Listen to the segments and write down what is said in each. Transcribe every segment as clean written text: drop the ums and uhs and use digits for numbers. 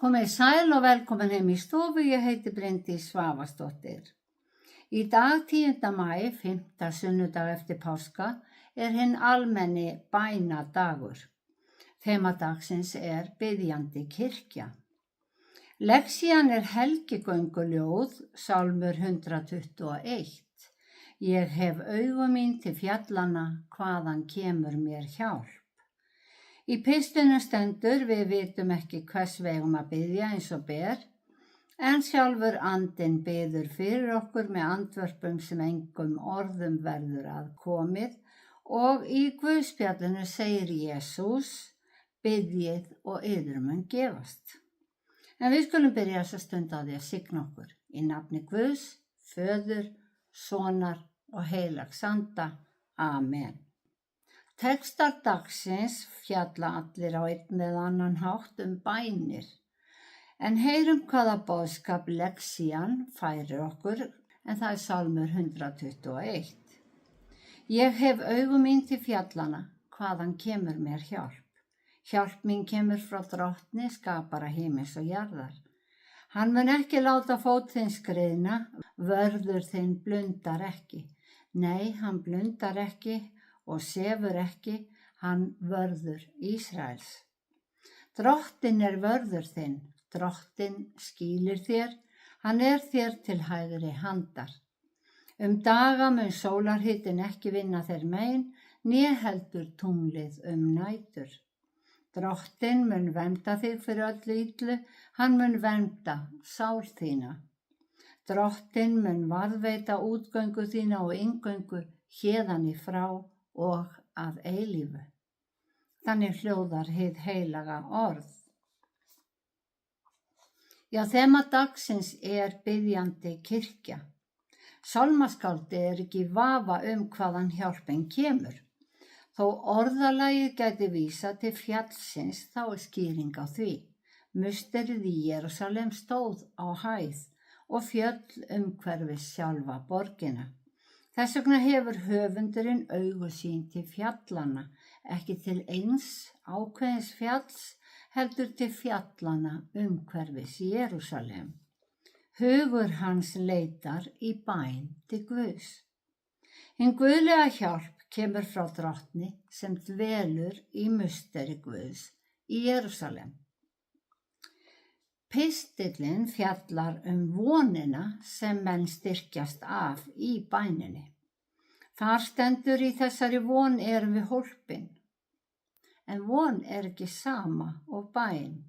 Komið sæl og velkomin heim í stofu, ég heiti Bryndís Svavarsdóttir. Í dag 10. maí, 5. sunnudag eftir páska, hinn almenni bænadagur. Þema dagsins biðjandi kirkja. Lexían helgigönguljóð, Sálmur 121. Ég hef augu mín til fjallanna, hvaðan kemur mér hjálp. Í pistlunum stendur, við vitum ekki hvers við eigum að biðja eins og ber, en sjálfur andinn biður fyrir okkur með andvörpum sem engum orðum verður að komið, og í Guðspjallinu segir Jesús, biðjið og yður mun gefast. En við skulum byrja þessa stund á því að signa okkur í nafni Guðs, Föður, Sonar og Heilags Anda. Amen. Textar dagsins fjalla allir á einn eða annan hátt bænir, en heyrum hvaða boðskap lexían færir okkur, en það Sálmur 121. Ég hef augu mín til fjallanna, hvaðan kemur mér hjálp. Hjálp mín kemur frá Drottni, skapara himins og jarðar. Hann mun ekki láta fót þinn skriðna, vörður þinn blundar ekki. Nei, hann blundar ekki og sefur ekki, hann vörður Ísraels. Drottinn vörður þinn, Drottinn skýlir þér, hann þér til hægri handar. Daga mun sólarhitinn ekki vinna þér mein, né heldur tunglið nætur. Drottinn mun vernda þig fyrir öllu illu, hann mun vernda sál þína. Drottinn mun varðveita útgöngu þína og inngöngu héðan í frá og að eilífu. Þannig hljóðar hið heilaga orð. Já, þema dagsins biðjandi kirkja. Sálmaskáldi ekki í vafa hvaðan hjálpin kemur. Þó orðalagið gæti vísa til fjallsins, þá skýring á því. Musterið í Jerúsalem stóð á hæð og fjöll umhverfis sjálfa borgina. Þess vegna hefur höfundurinn augu sín til fjallanna, ekki til eins ákveðins fjalls, heldur til fjallanna umhverfis Jerúsalem. Hugur hans leitar í bæn til Guðs. Hin guðlega hjálp kemur frá Drottni sem dvelur í musteri Guðs í Jerúsalem. Pistillinn fjallar vonina sem menn styrkjast af í bæninni. Þar stendur í þessari von við hólpin. En von ekki sama og bæn.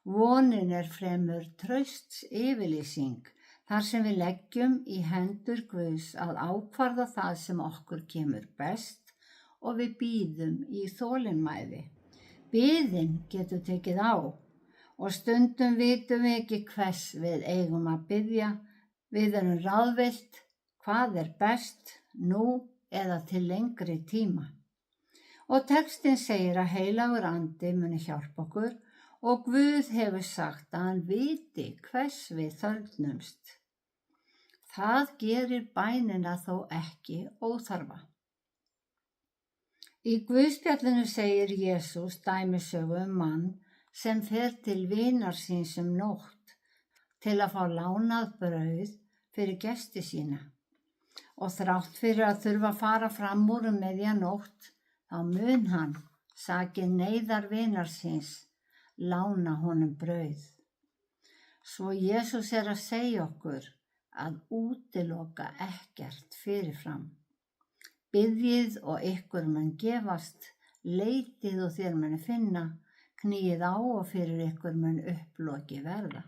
Vonin fremur trausts yfirlýsing, þar sem við leggjum í hendur Guðs að ákvarða það sem okkur kemur best og við bíðum í þolinmæði. Biðin getur tekið á. Og stundum vitum við ekki hvers við eigum að biðja. Við erum ráðvillt, hvað best, nú eða til lengri tíma. Og textinn segir að heilagur andi muni hjálpa okkur og Guð hefur sagt að hann viti hvers við þörfnumst. Það gerir bænina þó ekki óþarfa. Í Guðspjallinu segir Jesús dæmisögu mann sem fer til vinar síns nótt til að fá lánað brauð fyrir gesti sína. Og þrátt fyrir að þurfa að fara fram úr miðja nótt, þá mun hann, sakir neyðar vinar síns, lána honum brauð. Svo Jesús að segja okkur að útiloka ekkert fyrirfram. Biðjið og ykkur mun gefast, leitið og þér muni finna, kníið á og fyrir ykkur mun upploki verða.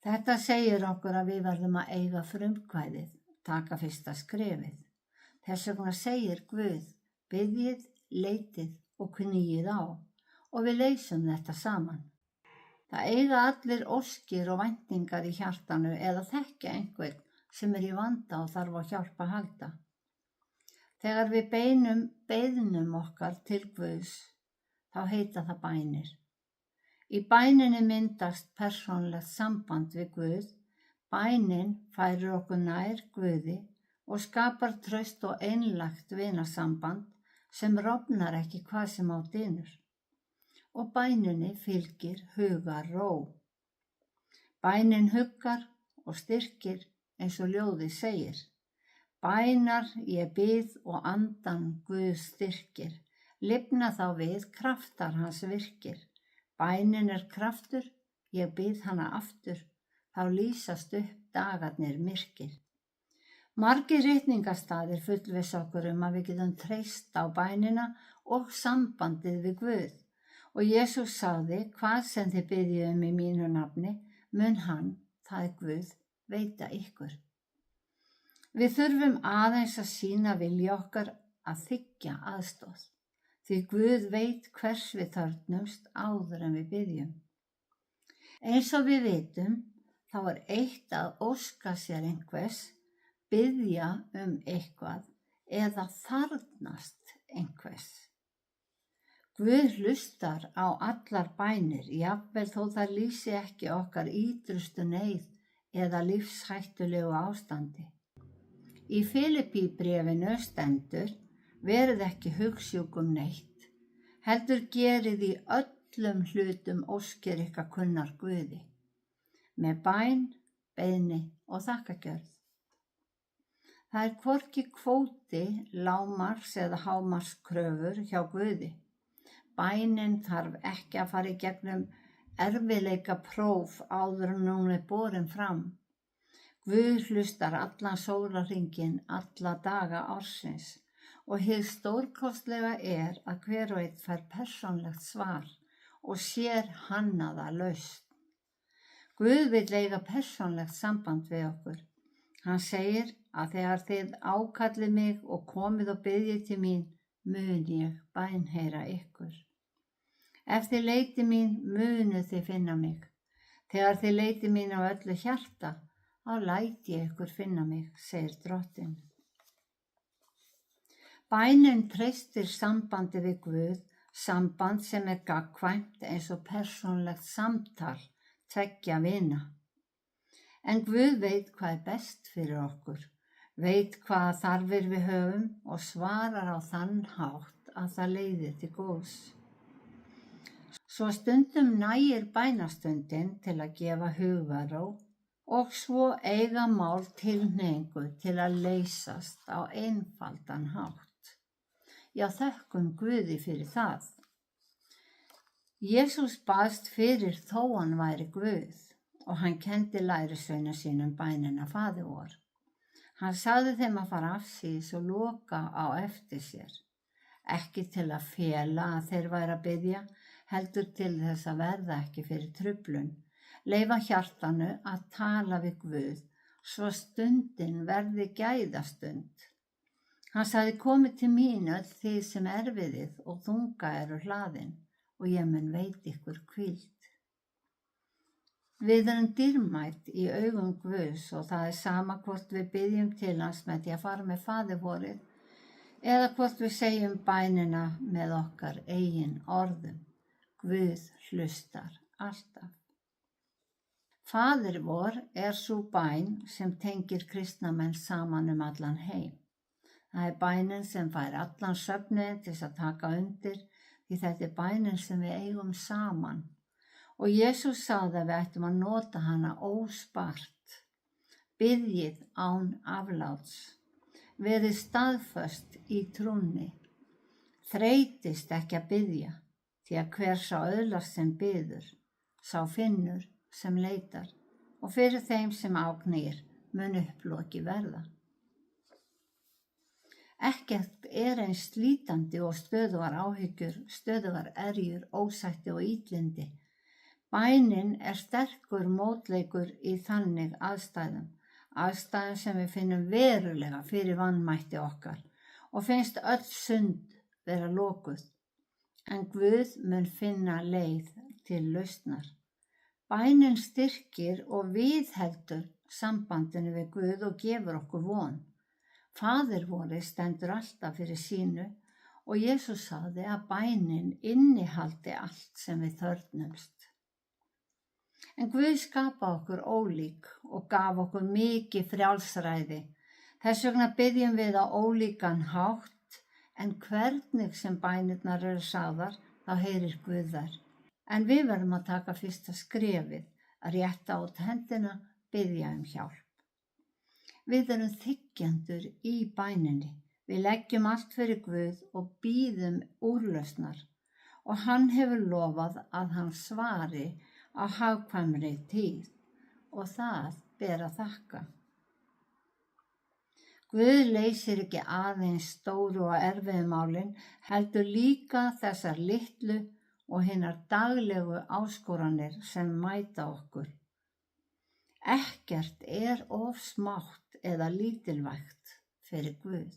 Þetta segir okkur að við verðum að eiga frumkvæðið, taka fyrsta skrefið. Þess vegna segir Guð, biðjið, leitið og kníið á og við leysum þetta saman. Það eiga allir óskir og væntingar í hjartanu eða þekkja einhvern sem í vanda og þarf á hjálp að halda. Þegar við beiðnum okkar til Guðs, þá heita það bænir. Í bæninni myndast persónulegt samband við Guð, bænin færir okkur nær Guði og skapar traust og einlægt vinasamband sem rofnar ekki hvað sem á dynur. og bæninni fylgir hugarró. Bænin huggar og styrkir eins og ljóðið segir. Bænar ég bið og andan Guð styrkir, lifna þá við kraftar hans virkir. Bænin kraftur, ég bið hana aftur, þá lýsast upp dagarnir myrkir. Margir ritningarstaðir fullviss okkur að við getum treyst á bænina og sambandið við Guð. Og Jesús sagði, hvað sem þið biðjið í mínu nafni, mun hann, það Guð, veita ykkur. Við þurfum aðeins að sýna vilja okkar að þiggja aðstoð, því Guð veit hvers við þörfnumst áður en við biðjum. Eins og við vitum, þá eitt að óska sér einhvers, biðja eitthvað eða þarfnast einhvers. Guð hlustar á allar bænir, jafnvel þó það lýsi ekki okkar ýtrustu neyð eða lífshættulegu ástandi. Í Filippíbréfinu stendur, verið ekki hugsjúk neitt, heldur gerið í öllum hlutum óskir ykkar kunnar Guði, með bæn, beiðni og þakkagjörð. Það hvorki kvóti, lágmarks eða hámarkskröfur hjá Guði. Bænin þarf ekki að fara í gegnum erfiðleika próf áður en hún borin fram. Guð hlustar allan sólarhringinn alla daga ársins og hið stórkostlega að hver og einn fær persónlegt svar og sér hannaða lausn. Guð vill eiga persónlegt samband við okkur. Hann segir að þegar þið ákallið mig og komið og biðjið til mín, mun ég bænheyra ykkur. Ef þið leitið mín, munu þið finna mig. Þegar þið leitið mín á öllu hjarta, þá læt ég ykkur finna mig, segir Drottinn. Bænin treystir sambandi við Guð, samband sem gagnkvæmt eins og persónlegt samtal tveggja vina. En Guð veit hvað best fyrir okkur, veit hvaða þarfir við höfum og svarar á þann hátt að það leiðir til góðs. Svo stundum nægir bænastundin til að gefa hugarró og svo eiga mál tilhneigingu til að leysast á einfaldan hátt. Já, þökkum Guði fyrir það. Jesús baðst fyrir þó hann væri Guð og hann kenndi lærisveinum sínum bænina Faðir vor. Hann sagði þeim að fara afsíðis og loka á eftir sér, ekki til að fela að þeir væru að biðja, heldur til þess að verða ekki fyrir truflun, leyfa hjartanu að tala við Guð, svo stundin verði gæðastund. Hann sagði, komið til mín öll þið sem erfiðið og þunga eru hlaðin, og ég mun veit ykkur hvíld. Við erum dýrmætt í augum Guðs og það sama hvort við biðjum til hans með því að fara með Faðir vorið eða hvort við segjum bænina með okkar eigin orðum. Guð hlustar alltaf. Faðir vor sú bæn sem tengir kristnamenn saman allan heim. Það bænin sem fær allan söfnuðinn til að taka undir, því þetta bænin sem við eigum saman. Og Jesús sagði að við ættum að nota hana óspart. Biðjið án afláts. Verið staðföst í trúnni. Þreytist ekki að biðja, því að hver sá öðlast sem biður, sá finnur sem leitar, og fyrir þeim sem áknýr mun upploki verða. Ekkert eins slítandi og stöðugar áhyggjur, stöðugar erjur, ósætti og illindi. Bænin sterkur mótleikur í þannig aðstæðum sem við finnum verulega fyrir vanmætti okkar og finnst öll sund vera lokuð. En Guð mun finna leið til lausnar. Bænin styrkir og viðheldur sambandinu við Guð og gefur okkur von. Faðir vorið stendur alltaf fyrir sínu og Jesús sagði að bænin innihaldi allt sem við þörfnumst. En Guð skapaði okkur ólík og gaf okkur mikið frjálsræði. Þess vegna biðjum við á ólíkan hátt, en hvernig sem bænirnar eru sagðar þá heyrir Guð þær. En við verðum að taka fyrsta skrefið, að rétta út hendina, biðja hjálp. Við erum þiggjendur í bæninni. Við leggjum allt fyrir Guð og bíðum úrlausnar og hann hefur lofað að hann svari á hagkvæmri tíð og það ber að þakka. Guð leysir ekki aðeins stóru og erfiðu málin, heldur líka þessar litlu og hinar daglegu áskoranir sem mæta okkur. Ekkert of smátt eða lítilvægt fyrir Guð.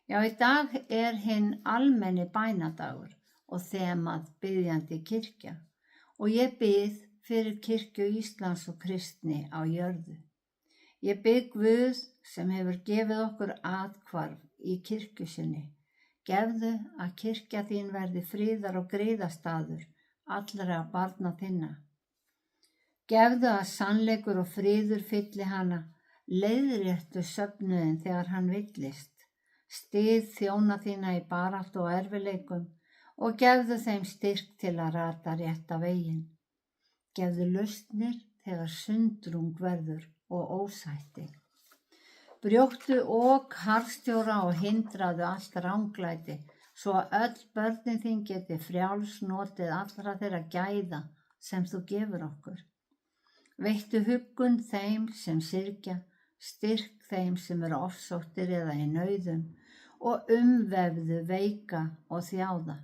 Já, í dag hinn almenni bænadagur og þemað biðjandi kirkja og ég bið fyrir kirkju Íslands og kristni á jörðu. Ég bið Guð sem hefur gefið okkur athvarf í kirkju sinni. Gefðu að kirkja þín verði friðar og griðastaður allra barna þinna. Gefðu að sannleikur og friður fylli hana, leiðréttu söfnuðinn þegar hann villist. Styð þjóna þína í baráttu og erfiðleikum og gefðu þeim styrk til að rata rétta veginn. Gefðu lausnir þegar sundrung verður og ósætti. Brjóttu ok harðstjóra og hindraðu allt ranglæti, svo að öll börnin þín geti frjáls notið allra þeirra gæða sem þú gefur okkur. Veittu huggun þeim sem syrgja, styrk þeim sem eru ofsóttir eða í nauðum og umvefðu veika og þjáða,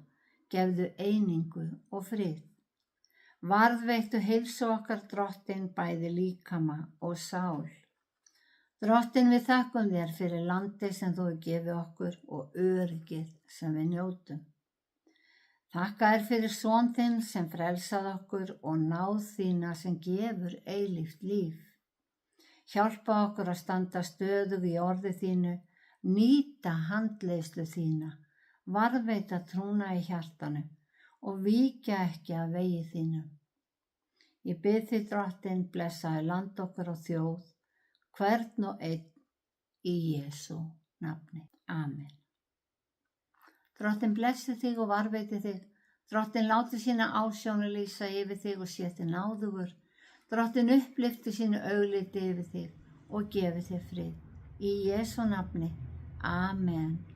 gefðu einingu og frið. Varðveittu heilsu okkar Drottinn bæði líkama og sál. Drottinn, við þakkum þér fyrir landið sem þú hefur gefið okkur og öryggið sem við njótum. Þakka þér fyrir son þinn sem frelsaði okkur og náð þína sem gefur eilíft líf. Hjálpa okkur að standa stöðug í orði þínu, nýta handleiðslu þína, varðveita trúna í hjartanu og víkja ekki af vegi þínum. Ég bið þig, Drottinn, blessaðu land okkar og þjóð, hvern og einn í Jesú nafni. Amen. Drottinn blessi þig og varveiti þig. Drottinn láti sína ásjónu lýsa yfir þig og sé þig náðugur. Drottinn upplyfti sínu augliti yfir þig og gefi þig frið. Í Jesú nafni. Amen.